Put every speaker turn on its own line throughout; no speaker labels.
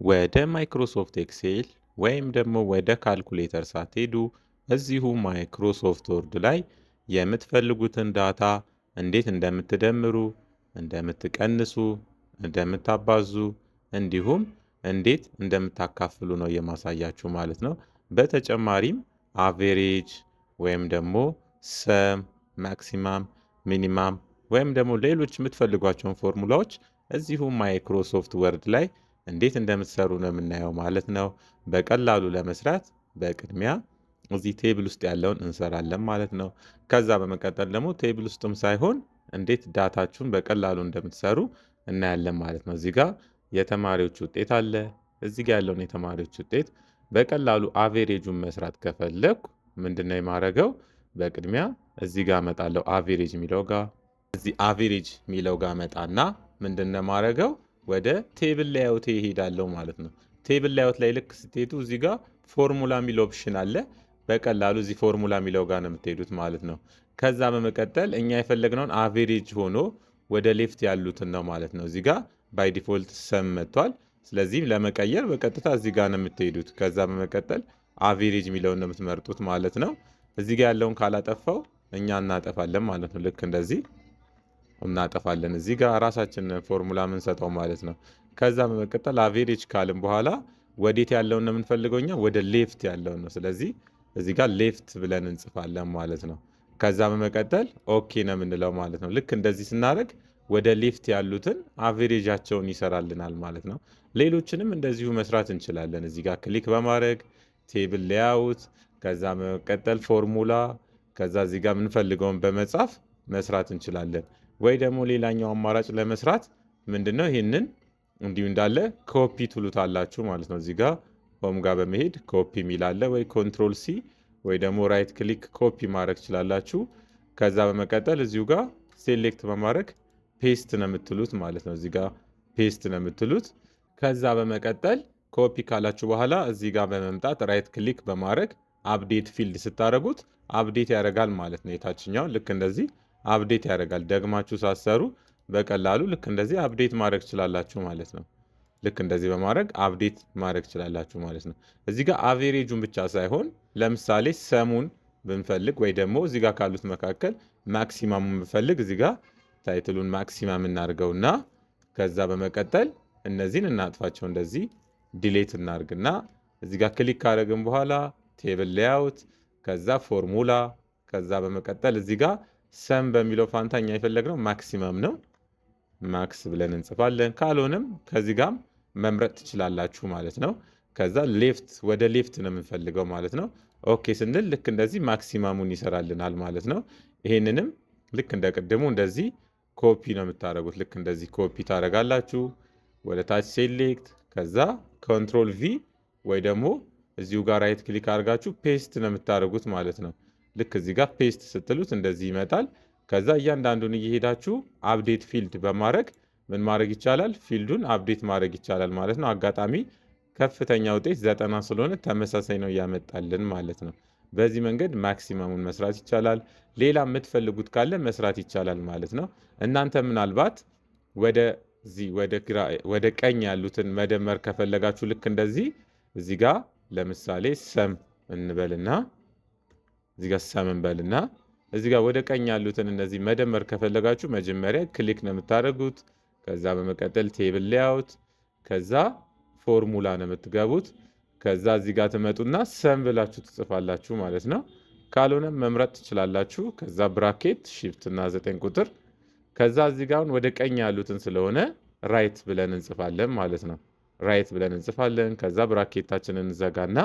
ወደ ማይክሮሶፍት ኤክሴል ወይም ደግሞ ወደ ካልኩሌተር ሳትሄዱ እዚሁ ማይክሮሶፍት ወርድ ላይ የምትፈልጉትን ዳታ እንዴት እንደምትደምሩ፣ እንደምትቀንሱ፣ እንደምታባዙ እንዲሁም እንዴት እንደምታካፍሉ ነው የማሳያችሁ ማለት ነው። በተጨማሪም አቬሬጅ ወይም ደግሞ ሰም፣ ማክሲማም፣ ሚኒማም ወይም ደግሞ ሌሎች የምትፈልጓቸውን ፎርሙላዎች እዚሁ ማይክሮሶፍት ወርድ ላይ እንዴት እንደምትሰሩ ነው የምናየው ማለት ነው። በቀላሉ ለመስራት በቅድሚያ እዚህ ቴብል ውስጥ ያለውን እንሰራለን ማለት ነው። ከዛ በመቀጠል ደግሞ ቴብል ውስጥም ሳይሆን እንዴት ዳታችሁን በቀላሉ እንደምትሰሩ እናያለን ማለት ነው። እዚህ ጋር የተማሪዎች ውጤት አለ። እዚህ ጋር ያለውን የተማሪዎች ውጤት በቀላሉ አቬሬጁን መስራት ከፈለኩ ምንድነው የማደርገው? በቅድሚያ እዚህ ጋር እመጣለሁ። አቬሬጅ የሚለው ጋር እዚህ አቬሬጅ የሚለው ጋር መጣና ምንድነው የማደርገው? ወደ ቴብል ላይአውት ይሄዳለሁ ማለት ነው። ቴብል ላይአውት ላይ ልክ ስትሄዱ እዚህ ጋር ፎርሙላ የሚል ኦፕሽን አለ። በቀላሉ እዚህ ፎርሙላ የሚለው ጋር ነው የምትሄዱት ማለት ነው። ከዛ በመቀጠል እኛ የፈለግነውን አቬሬጅ ሆኖ ወደ ሌፍት ያሉትን ነው ማለት ነው። እዚህ ጋር ባይ ዲፎልት ሰም መጥቷል። ስለዚህም ለመቀየር በቀጥታ እዚህ ጋር ነው የምትሄዱት። ከዛ በመቀጠል አቬሬጅ የሚለውን ነው የምትመርጡት ማለት ነው። እዚህ ጋር ያለውን ካላጠፋው እኛ እናጠፋለን ማለት ነው። ልክ እንደዚህ እናጠፋለን። እዚህ ጋር ራሳችን ፎርሙላ የምንሰጠው ማለት ነው። ከዛ በመቀጠል አቬሬጅ ካልን በኋላ ወዴት ያለውን ነው የምንፈልገው? እኛ ወደ ሌፍት ያለውን ነው። ስለዚህ እዚህ ጋር ሌፍት ብለን እንጽፋለን ማለት ነው። ከዛ በመቀጠል ኦኬ ነው የምንለው ማለት ነው። ልክ እንደዚህ ስናደርግ ወደ ሌፍት ያሉትን አቬሬጃቸውን ይሰራልናል ማለት ነው። ሌሎችንም እንደዚሁ መስራት እንችላለን። እዚህ ጋር ክሊክ በማድረግ ቴብል ሌአውት፣ ከዛ በመቀጠል ፎርሙላ፣ ከዛ እዚህ ጋር የምንፈልገውን በመጻፍ መስራት እንችላለን። ወይ ደግሞ ሌላኛው አማራጭ ለመስራት ምንድነው? ይህንን እንዲሁ እንዳለ ኮፒ ትሉታላችሁ ማለት ነው። እዚህ ጋር ሆም ጋር በመሄድ ኮፒ የሚል አለ። ወይ ኮንትሮል ሲ ወይ ደግሞ ራይት ክሊክ ኮፒ ማድረግ ትችላላችሁ። ከዛ በመቀጠል እዚሁ ጋር ሴሌክት በማድረግ ፔስት ነው የምትሉት ማለት ነው። እዚህ ጋር ፔስት ነው የምትሉት። ከዛ በመቀጠል ኮፒ ካላችሁ በኋላ እዚህ ጋር በመምጣት ራይት ክሊክ በማድረግ አፕዴት ፊልድ ስታደርጉት አፕዴት ያደርጋል ማለት ነው። የታችኛው ልክ እንደዚህ አፕዴት ያደርጋል። ደግማችሁ ሳሰሩ በቀላሉ ልክ እንደዚህ አፕዴት ማድረግ ትችላላችሁ ማለት ነው። ልክ እንደዚህ በማድረግ አፕዴት ማድረግ ትችላላችሁ ማለት ነው። እዚህ ጋር አቬሬጁን ብቻ ሳይሆን ለምሳሌ ሰሙን ብንፈልግ ወይ ደግሞ እዚህ ጋር ካሉት መካከል ማክሲማሙን ብንፈልግ እዚህ ጋር ታይትሉን ማክሲማም እናድርገውና ከዛ በመቀጠል እነዚህን እናጥፋቸው። እንደዚህ ዲሌት እናድርግና እዚህ ጋር ክሊክ ካደረግን በኋላ ቴብል ሌአውት፣ ከዛ ፎርሙላ፣ ከዛ በመቀጠል እዚህ ጋር ሰም በሚለው ፋንታኛ የፈለግነው ማክሲመም ነው። ማክስ ብለን እንጽፋለን። ካልሆነም ከዚህ ጋር መምረጥ ትችላላችሁ ማለት ነው። ከዛ ሌፍት ወደ ሌፍት ነው የምንፈልገው ማለት ነው። ኦኬ ስንል ልክ እንደዚህ ማክሲማሙን ይሰራልናል ማለት ነው። ይሄንንም ልክ እንደ ቅድሙ እንደዚህ ኮፒ ነው የምታደርጉት። ልክ እንደዚህ ኮፒ ታደርጋላችሁ። ወደ ታች ሴሌክት፣ ከዛ ኮንትሮል ቪ ወይ ደግሞ እዚሁ ጋር ራይት ክሊክ አድርጋችሁ ፔስት ነው የምታደርጉት ማለት ነው። ልክ እዚህ ጋር ፔስት ስትሉት እንደዚህ ይመጣል። ከዛ እያንዳንዱን እየሄዳችሁ አፕዴት ፊልድ በማድረግ ምን ማድረግ ይቻላል? ፊልዱን አፕዴት ማድረግ ይቻላል ማለት ነው። አጋጣሚ ከፍተኛ ውጤት 90 ስለሆነ ተመሳሳይ ነው እያመጣልን ማለት ነው። በዚህ መንገድ ማክሲመሙን መስራት ይቻላል። ሌላ የምትፈልጉት ካለ መስራት ይቻላል ማለት ነው። እናንተ ምናልባት ወደ ቀኝ ያሉትን መደመር ከፈለጋችሁ ልክ እንደዚህ እዚህ ጋር ለምሳሌ ሰም እንበልና እዚህ ጋር ሰም እንበልና እዚህ ጋር ወደ ቀኝ ያሉትን እነዚህ መደመር ከፈለጋችሁ መጀመሪያ ክሊክ ነው የምታደርጉት። ከዛ በመቀጠል ቴብል ሌአውት፣ ከዛ ፎርሙላ ነው የምትገቡት። ከዛ እዚህ ጋር ትመጡና ሰም ብላችሁ ትጽፋላችሁ ማለት ነው። ካልሆነም መምረጥ ትችላላችሁ። ከዛ ብራኬት ሺፍት እና 9 ቁጥር። ከዛ እዚህ ጋር ወደ ቀኝ ያሉትን ስለሆነ ራይት ብለን እንጽፋለን ማለት ነው። ራይት ብለን እንጽፋለን። ከዛ ብራኬታችንን እንዘጋና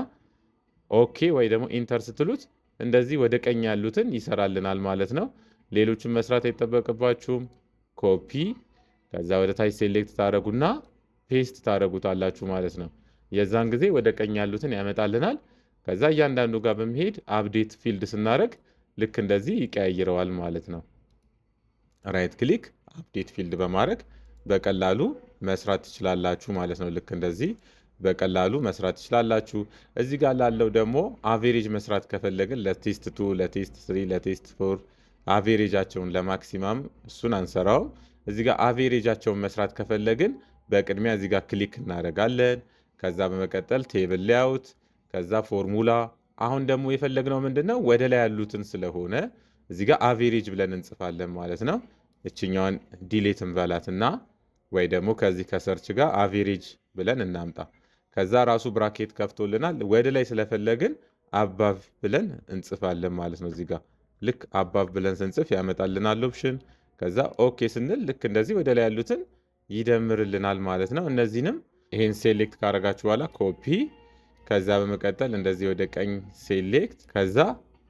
ኦኬ ወይ ደግሞ ኢንተር ስትሉት እንደዚህ ወደ ቀኝ ያሉትን ይሰራልናል ማለት ነው። ሌሎችን መስራት አይጠበቅባችሁም። ኮፒ ከዛ ወደ ታች ሴሌክት ታደረጉና ፔስት ታደረጉታላችሁ ማለት ነው። የዛን ጊዜ ወደ ቀኝ ያሉትን ያመጣልናል። ከዛ እያንዳንዱ ጋር በመሄድ አፕዴት ፊልድ ስናደረግ ልክ እንደዚህ ይቀያይረዋል ማለት ነው። ራይት ክሊክ አፕዴት ፊልድ በማድረግ በቀላሉ መስራት ትችላላችሁ ማለት ነው። ልክ እንደዚህ በቀላሉ መስራት ትችላላችሁ። እዚህ ጋር ላለው ደግሞ አቬሬጅ መስራት ከፈለግን ለቴስት 2፣ ለቴስት 3፣ ለቴስት 4 አቬሬጃቸውን ለማክሲማም እሱን አንሰራውም። እዚህ ጋር አቬሬጃቸውን መስራት ከፈለግን በቅድሚያ እዚህ ጋር ክሊክ እናደርጋለን። ከዛ በመቀጠል ቴብል ሌአውት፣ ከዛ ፎርሙላ። አሁን ደግሞ የፈለግነው ምንድነው ወደ ላይ ያሉትን ስለሆነ እዚህ ጋር አቬሬጅ ብለን እንጽፋለን ማለት ነው። እችኛዋን ዲሌት እንበላትና ወይ ደግሞ ከዚህ ከሰርች ጋር አቬሬጅ ብለን እናምጣ። ከዛ ራሱ ብራኬት ከፍቶልናል። ወደ ላይ ስለፈለግን አባቭ ብለን እንጽፋለን ማለት ነው። እዚህ ጋር ልክ አባቭ ብለን ስንጽፍ ያመጣልናል ኦፕሽን። ከዛ ኦኬ ስንል ልክ እንደዚህ ወደ ላይ ያሉትን ይደምርልናል ማለት ነው። እነዚህንም ይሄን ሴሌክት ካረጋችሁ በኋላ ኮፒ፣ ከዛ በመቀጠል እንደዚህ ወደ ቀኝ ሴሌክት፣ ከዛ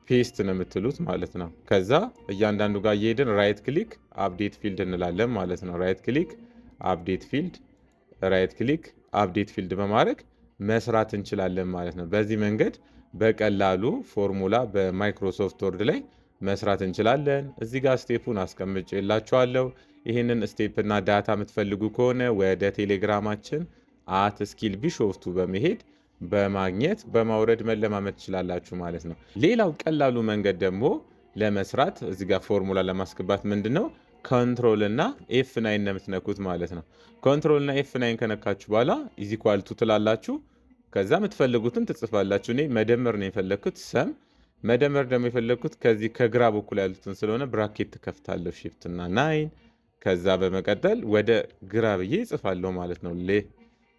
ፔስት ነው የምትሉት ማለት ነው። ከዛ እያንዳንዱ ጋር እየሄድን ራይት ክሊክ አፕዴት ፊልድ እንላለን ማለት ነው። ራይት ክሊክ አፕዴት ፊልድ፣ ራይት ክሊክ አፕዴት ፊልድ በማድረግ መስራት እንችላለን ማለት ነው። በዚህ መንገድ በቀላሉ ፎርሙላ በማይክሮሶፍት ወርድ ላይ መስራት እንችላለን። እዚህ ጋር ስቴፑን አስቀምጬላችኋለሁ። ይህንን ስቴፕ እና ዳታ የምትፈልጉ ከሆነ ወደ ቴሌግራማችን @ስኪል ቢሾፍቱ በመሄድ በማግኘት በማውረድ መለማመድ ትችላላችሁ ማለት ነው። ሌላው ቀላሉ መንገድ ደግሞ ለመስራት እዚህ ጋር ፎርሙላ ለማስገባት ምንድነው ኮንትሮል እና F9 ነው የምትነኩት ማለት ነው። ኮንትሮል እና F9 ከነካችሁ በኋላ ኢዝ ኢኳል ቱ ትላላችሁ። ከዛ የምትፈልጉትን ትጽፋላችሁ። እኔ መደመር ነው የፈለግኩት ሰም። መደመር ደግሞ የፈለግኩት ከዚህ ከግራ በኩል ያሉትን ስለሆነ ብራኬት ትከፍታለሁ ሺፍት እና 9። ከዛ በመቀጠል ወደ ግራ ብዬ እጽፋለሁ ማለት ነው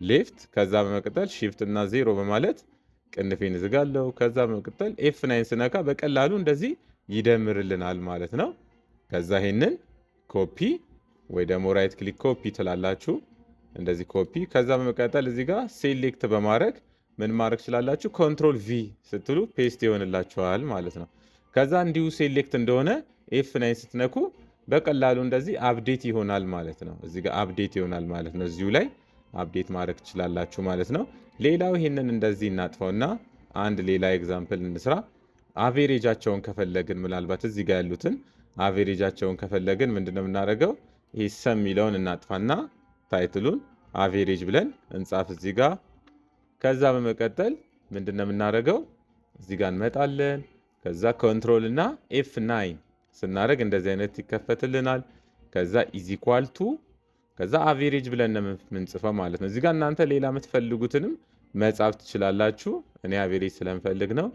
ሌፍት። ከዛ በመቀጠል ሺፍት እና 0 በማለት ቅንፌን እዝጋለሁ። ከዛ በመቀጠል F9 ስነካ በቀላሉ እንደዚህ ይደምርልናል ማለት ነው። ከዛ ይሄንን ኮፒ ወይ ደግሞ ራይት ክሊክ ኮፒ ትላላችሁ። እንደዚህ ኮፒ። ከዛ በመቀጠል እዚህ ጋር ሴሌክት በማድረግ ምን ማድረግ ትችላላችሁ? ኮንትሮል ቪ ስትሉ ፔስት ይሆንላችኋል ማለት ነው። ከዛ እንዲሁ ሴሌክት እንደሆነ F9 ስትነኩ በቀላሉ እንደዚህ አፕዴት ይሆናል ማለት ነው። እዚህ ጋር አፕዴት ይሆናል ማለት ነው። እዚሁ ላይ አፕዴት ማድረግ ትችላላችሁ ማለት ነው። ሌላው ይሄንን እንደዚህ እናጥፈውና አንድ ሌላ ኤግዛምፕል እንስራ። አቬሬጃቸውን ከፈለግን ምናልባት እዚህ ጋር ያሉትን አቬሬጃቸውን ከፈለግን ምንድነው የምናደርገው? ይሄ ሰም የሚለውን እናጥፋና ታይትሉን አቬሬጅ ብለን እንጻፍ እዚህ ጋር። ከዛ በመቀጠል ምንድነው የምናደርገው? እዚህ ጋር እንመጣለን። ከዛ ኮንትሮል እና F9 ስናደርግ እንደዚህ አይነት ይከፈትልናል። ከዛ ኢዝ ኢኳል ቱ ከዛ አቬሬጅ ብለን ነው የምንጽፈው ማለት ነው። እዚህ ጋር እናንተ ሌላ የምትፈልጉትንም መጻፍ ትችላላችሁ። እኔ አቬሬጅ ስለምፈልግ ነው።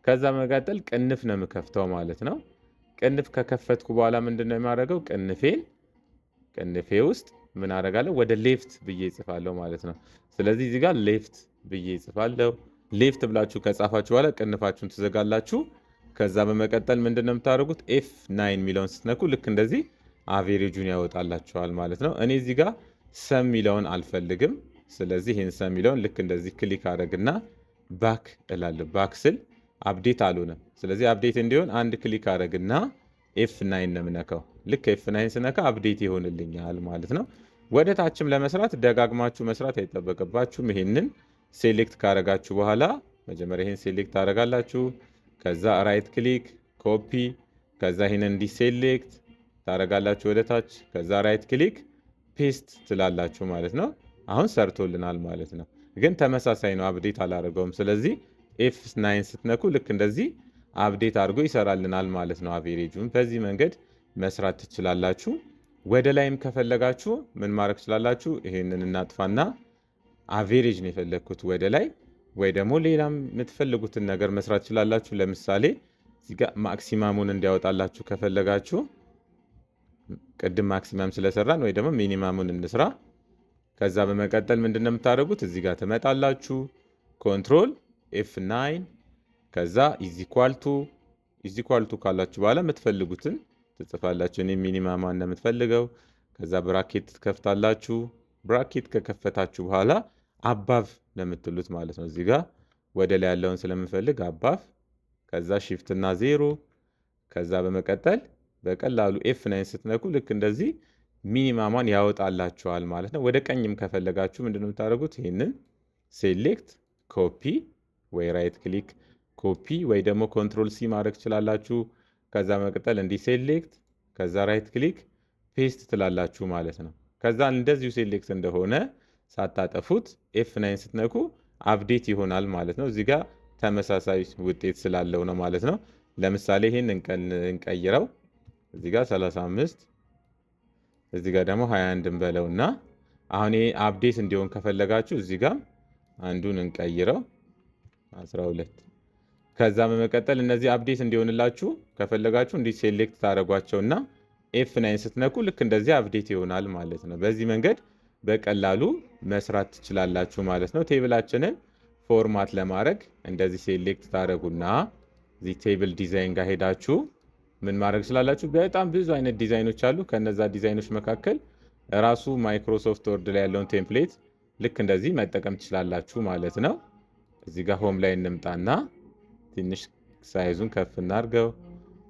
ከዛ መቀጠል ቅንፍ ነው የምከፍተው ማለት ነው። ቅንፍ ከከፈትኩ በኋላ ምንድነው የማደርገው? ቅንፌ ውስጥ ምን አደርጋለሁ? ወደ ሌፍት ብዬ እጽፋለሁ ማለት ነው። ስለዚህ እዚህ ጋር ሌፍት ብዬ እጽፋለሁ። ሌፍት ብላችሁ ከጻፋችሁ በኋላ ቅንፋችሁን ትዘጋላችሁ። ከዛ በመቀጠል ምንድነው የምታደርጉት? F9 የሚለውን ስትነኩ ልክ እንደዚህ አቬሬጁን ያወጣላችኋል ማለት ነው። እኔ እዚህ ጋር ሰም የሚለውን አልፈልግም። ስለዚህ ይህን ሰም የሚለውን ልክ እንደዚህ ክሊክ አደረግና ባክ እላለሁ። ባክ ስል አፕዴት አልሆነም። ስለዚህ አፕዴት እንዲሆን አንድ ክሊክ አደረግና F9 ነው የምነካው። ልክ F9 ስነካ አፕዴት ይሆንልኛል ማለት ነው። ወደ ታችም ለመስራት ደጋግማችሁ መስራት አይጠበቅባችሁም። ይሄንን ሴሌክት ካረጋችሁ በኋላ መጀመሪያ ይሄን ሴሌክት ታደርጋላችሁ። ከዛ ራይት ክሊክ ኮፒ፣ ከዛ ይሄንን ዲሴሌክት ታደርጋላችሁ ወደ ታች። ከዛ ራይት ክሊክ ፔስት ትላላችሁ ማለት ነው። አሁን ሰርቶልናል ማለት ነው። ግን ተመሳሳይ ነው፣ አፕዴት አላደረገውም። ስለዚህ F9 ስትነኩ ልክ እንደዚህ አፕዴት አድርጎ ይሰራልናል ማለት ነው አቬሬጁን። በዚህ መንገድ መስራት ትችላላችሁ። ወደ ላይም ከፈለጋችሁ ምን ማድረግ ትችላላችሁ? ይሄንን እናጥፋና አቬሬጅ ነው የፈለግኩት ወደ ላይ፣ ወይ ደግሞ ሌላም የምትፈልጉትን ነገር መስራት ትችላላችሁ። ለምሳሌ እዚህ ጋር ማክሲማሙን እንዲያወጣላችሁ ከፈለጋችሁ ቅድም ማክሲማም ስለሰራን ወይ ደግሞ ሚኒማሙን እንስራ። ከዛ በመቀጠል ምንድነው የምታደርጉት? እዚህ ጋር ትመጣላችሁ፣ ኮንትሮል F9 ከዛ ኢዝ ኢኳል ቱ ካላችሁ በኋላ የምትፈልጉትን ትጽፋላችሁ። እኔ ሚኒማሟን ነው የምትፈልገው። ከዛ ብራኬት ትከፍታላችሁ። ብራኬት ከከፈታችሁ በኋላ አባቭ ነው የምትሉት ማለት ነው። እዚህ ጋር ወደ ላይ ያለውን ስለምፈልግ አባቭ፣ ከዛ ሺፍት እና 0። ከዛ በመቀጠል በቀላሉ F9 ስትነኩ ልክ እንደዚህ ሚኒማሟን ያወጣላችኋል ማለት ነው። ወደ ቀኝም ከፈለጋችሁ ምንድነው የምታደርጉት? ይህንን ሴሌክት ኮፒ ወይ ራይት ክሊክ ኮፒ ወይ ደግሞ ኮንትሮል ሲ ማድረግ ትችላላችሁ። ከዛ መቀጠል እንዲህ ሴሌክት ከዛ ራይት ክሊክ ፔስት ትላላችሁ ማለት ነው። ከዛ እንደዚሁ ሴሌክት እንደሆነ ሳታጠፉት F9 ስትነኩ አፕዴት ይሆናል ማለት ነው። እዚህ ጋር ተመሳሳይ ውጤት ስላለው ነው ማለት ነው። ለምሳሌ ይሄን እንቀይረው። እዚህ ጋር 35 እዚህ ጋር ደግሞ 21 እንበለውና አሁን ይሄ አፕዴት እንዲሆን ከፈለጋችሁ እዚህ ጋር አንዱን እንቀይረው 12። ከዛ በመቀጠል እነዚህ አፕዴት እንዲሆንላችሁ ከፈለጋችሁ እንዲህ ሴሌክት ታደርጓቸውና F9 ስትነኩ ልክ እንደዚህ አፕዴት ይሆናል ማለት ነው። በዚህ መንገድ በቀላሉ መስራት ትችላላችሁ ማለት ነው። ቴብላችንን ፎርማት ለማድረግ እንደዚህ ሴሌክት ታደርጉና እዚህ ቴብል ዲዛይን ጋር ሄዳችሁ ምን ማድረግ ትችላላችሁ? በጣም ብዙ አይነት ዲዛይኖች አሉ። ከነዛ ዲዛይኖች መካከል ራሱ ማይክሮሶፍት ወርድ ላይ ያለውን ቴምፕሌት ልክ እንደዚህ መጠቀም ትችላላችሁ ማለት ነው። እዚህ ጋር ሆም ላይ እንምጣና ትንሽ ሳይዙን ከፍ እናድርገው።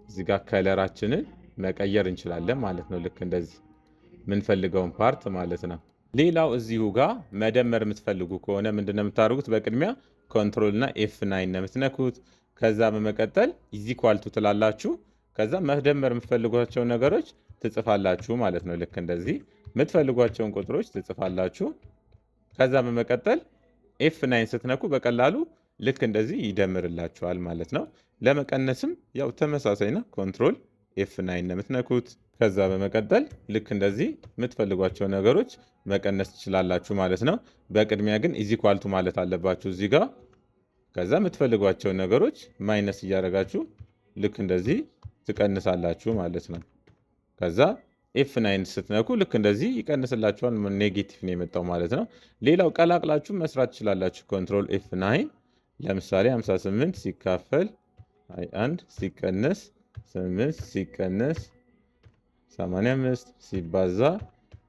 እዚህ ጋር ከለራችንን መቀየር እንችላለን ማለት ነው። ልክ እንደዚህ የምንፈልገውን ፓርት ማለት ነው። ሌላው እዚሁ ጋር መደመር የምትፈልጉ ከሆነ ምንድነው የምታደርጉት? በቅድሚያ ኮንትሮል እና F9 ነው የምትነኩት። ከዛ በመቀጠል ኢዝ ኢኳል ቱ ትላላችሁ። ከዛ መደመር የምትፈልጓቸውን ነገሮች ትጽፋላችሁ ማለት ነው። ልክ እንደዚህ የምትፈልጓቸውን ቁጥሮች ትጽፋላችሁ። ከዛ በመቀጠል F9 ስትነኩ በቀላሉ ልክ እንደዚህ ይደምርላችኋል ማለት ነው። ለመቀነስም ያው ተመሳሳይ ነው። ኮንትሮል F9 ነው የምትነኩት። ከዛ በመቀጠል ልክ እንደዚህ የምትፈልጓቸው ነገሮች መቀነስ ትችላላችሁ ማለት ነው። በቅድሚያ ግን ኢዝ ኢኳል ቱ ማለት አለባችሁ እዚህ ጋር። ከዛ የምትፈልጓቸውን ነገሮች ማይነስ እያደረጋችሁ ልክ እንደዚህ ትቀንሳላችሁ ማለት ነው። ከዛ F9 ስትነኩ ልክ እንደዚህ ይቀንስላችኋል። ኔጌቲቭ ነው የመጣው ማለት ነው። ሌላው ቀላቅላችሁ መስራት ትችላላችሁ። ኮንትሮል F9 ለምሳሌ 58 ሲካፈል 1 ሲቀነስ 8 ሲቀነስ 85 ሲባዛ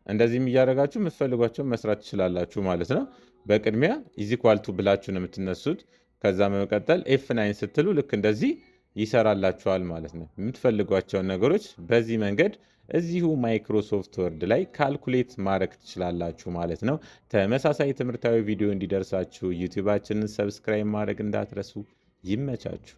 እንደዚህም እያደረጋችሁ የምትፈልጓቸውን መስራት ትችላላችሁ ማለት ነው። በቅድሚያ ኢዝ ኢኳል ቱ ብላችሁ ነው የምትነሱት። ከዛ በመቀጠል F9 ስትሉ ልክ እንደዚህ ይሰራላችኋል ማለት ነው። የምትፈልጓቸውን ነገሮች በዚህ መንገድ እዚሁ ማይክሮሶፍት ወርድ ላይ ካልኩሌት ማድረግ ትችላላችሁ ማለት ነው። ተመሳሳይ ትምህርታዊ ቪዲዮ እንዲደርሳችሁ ዩቲዩባችንን ሰብስክራይብ ማድረግ እንዳትረሱ። ይመቻችሁ።